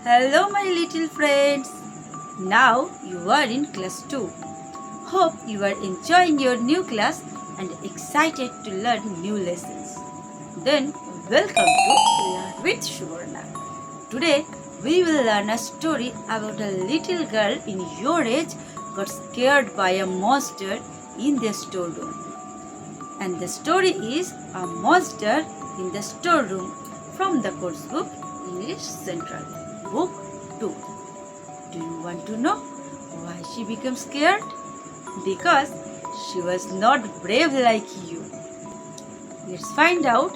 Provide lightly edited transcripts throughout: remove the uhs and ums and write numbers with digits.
Hello, my little friends. Now you are in class 2. Hope you are enjoying your new class and excited to learn new lessons. Then, welcome to Learn with Suvarna. Today, we will learn a story about a little girl in your age got scared by a monster in the storeroom. And the story is A Monster in the Storeroom from the course book English Central, Book 2. Do you want to know why she became scared? Because she was not brave like you. Let's find out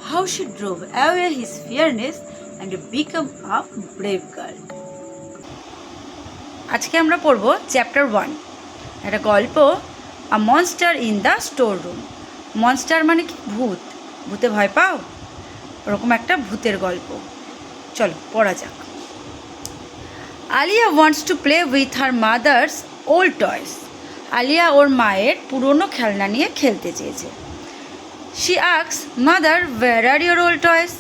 how she drove away his fearness and become a brave girl. আজকে আমরা পড়ব chapter 1, একটা গল্প আ monster in the store room. Monster মানে কি? ভূত। ভূতে ভয় পাও? ওরকম একটা ভূতের গল্প। চলো পড়া যাক। Aliya wants to play with her mother's old toys. Aliya ওর মায়ের পুরনো খেলনা নিয়ে খেলতে চেয়েছে। She asks, mother, where are your old toys?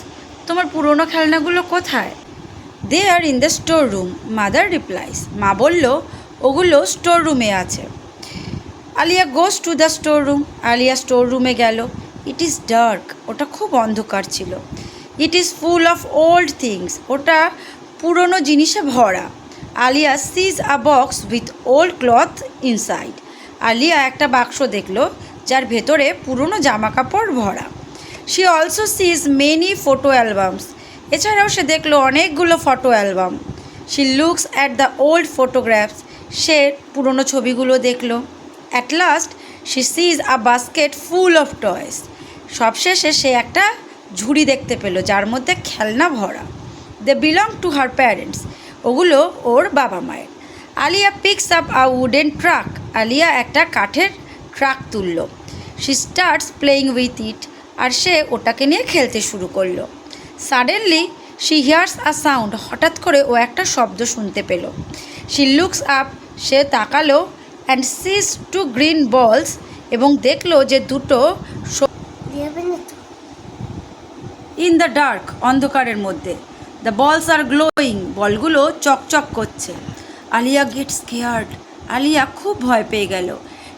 তোমার পুরনো খেলনাগুলো কোথায়? They are in the store room, mother replies. মা বলল, ওগুলো স্টোর রুমে আছে। Aliya goes to the store room. Aliya store রুমে গেল। It is dark. ওটা খুব অন্ধকার ছিল। It is full of old things. ওটা পুরনো জিনিসে ভরা। Aliya sees a box with old cloth inside. Aliya একটা বাক্স দেখল যার ভেতরে পুরনো জামা কাপড় ভরা। She also sees many photo albums. এছাড়াও সে দেখলো অনেকগুলো photo album. She looks at the old photographs. সে পুরনো ছবিগুলো দেখলো। At last she sees a basket full of toys. সবশেষে সে একটা ঝুড়ি দেখতে পেল যার মধ্যে খেলনা ভরা। They belong to her parents. ওগুলো ওর বাবা মায়ের। Aliya picks up a wooden truck. Aliya একটা কাঠের ট্রাক তুলল। She starts playing with it. আর সে ওটাকে নিয়ে খেলতে শুরু করলো। Suddenly she hears a sound. হঠাৎ করে ও একটা শব্দ শুনতে পেল। She looks up. সে তাকালো অ্যান্ড সিজ টু গ্রিন বলস। এবং দেখলো যে দুটো ইন দ্য ডার্ক, অন্ধকারের মধ্যে। দ্য বলস আর গ্লোয়িং। বলগুলো চকচক করছে। Alia gate scared. আলিয়া খুব ভয় পেয়ে গেল।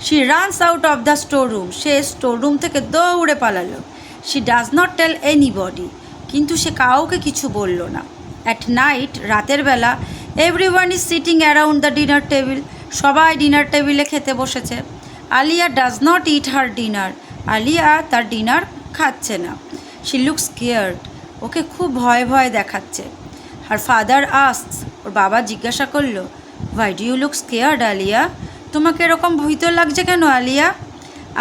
She runs out of the store room. সে স্টোর রুম থেকে দৌড়ে পালালো। She does not tell anybody. কিন্তু সে কাউকে কিছু বলল না। অ্যাট নাইট, রাতের বেলা, everyone is sitting around the dinner table. সবাই ডিনার টেবিলে খেতে বসেছে। Aliya does not eat her dinner. Aliya তার ডিনার খাচ্ছে না। She looks scared. ওকে খুব ভয়ে ভয়ে দেখাচ্ছে। Her father asks. ওর বাবা জিজ্ঞাসা করলো, why do you look scared Alia? তোমাকে এরকম ভীত লাগছে কেন আলিয়া?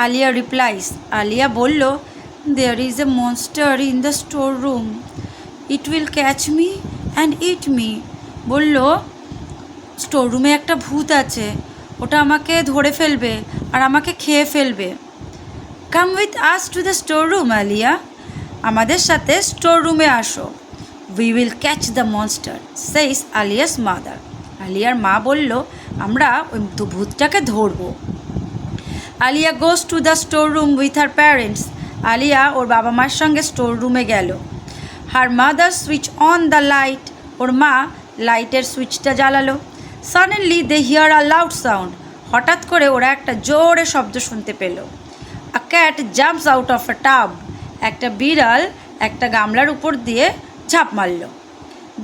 আলিয়া রিপ্লাইস। আলিয়া বলল, there is a monster in the store room. It will catch me and it me. বলল, স্টোর রুমে একটা ভূত আছে। ওটা আমাকে ধরে ফেলবে আর আমাকে খেয়ে ফেলবে। Come with us to the store room Aliya. আমাদের সাথে স্টোর রুমে আসো। We will catch the monster, says Aliya's mother. আলিয়ার মা বলল, আমরা ওই ভূতটাকে ধরবো। Aliya goes to the store room with her parents. Aliya ওর বাবা মার সঙ্গে স্টোর রুমে গেল। Her mother switch on the light. ওর মা লাইটের সুইচটা জ্বালালো। Suddenly they hear a loud sound. হঠাৎ করে ওরা একটা জোরে শব্দ শুনতে পেল। আ cat jumps out of a tub. একটা বিড়াল একটা গামলার উপর দিয়ে ঝাঁপ মারল।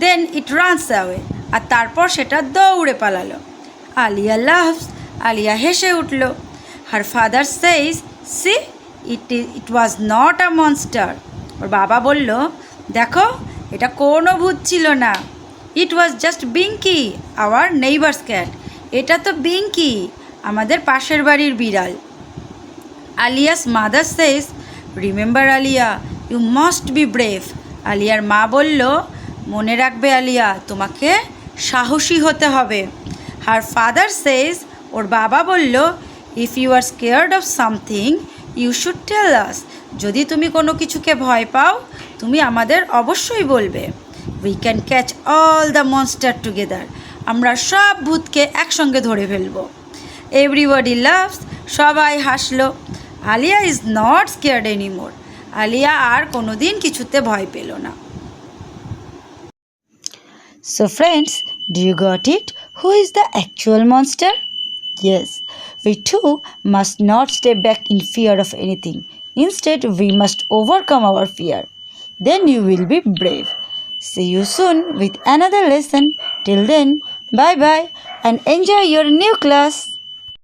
দেন ইট রানস অ্যাওয়ে। আর তারপর সেটা দৌড়ে পালালো। আলিয়া লাভস। আলিয়া হেসে উঠল। Her father says, see it was not a monster. ওর বাবা বলল, দেখো, এটা কোনো ভূত ছিল না। It was just Binky, our neighbour's cat. এটা তো বিঙ্কি, আমাদের পাশের বাড়ির বিড়াল। Aliya's mother says, remember Aliya, you must be brave. আলিয়ার মা বলল, মনে রাখবে আলিয়া, তোমাকে সাহসী হতে হবে। হার ফাদার সেইজ, ওর বাবা বলল, if you are scared of something you should tell us. যদি তুমি কোনো কিছুকে ভয় পাও তুমি আমাদের অবশ্যই বলবে। We can catch all the monster together. আমরা সব ভূতকে একসঙ্গে ধরে ফেলব। Everybody laughs. সবাই হাসলো। Aliya is not scared anymore. Aliya আর কোনো দিন কিছুতে ভয় পেল না। So, friends, do you got it? Who is the actual monster? Yes, we too must not stay back in fear of anything. Instead, we must overcome our fear. Then you will be brave. See you soon with another lesson. Till then, bye bye and enjoy your new class.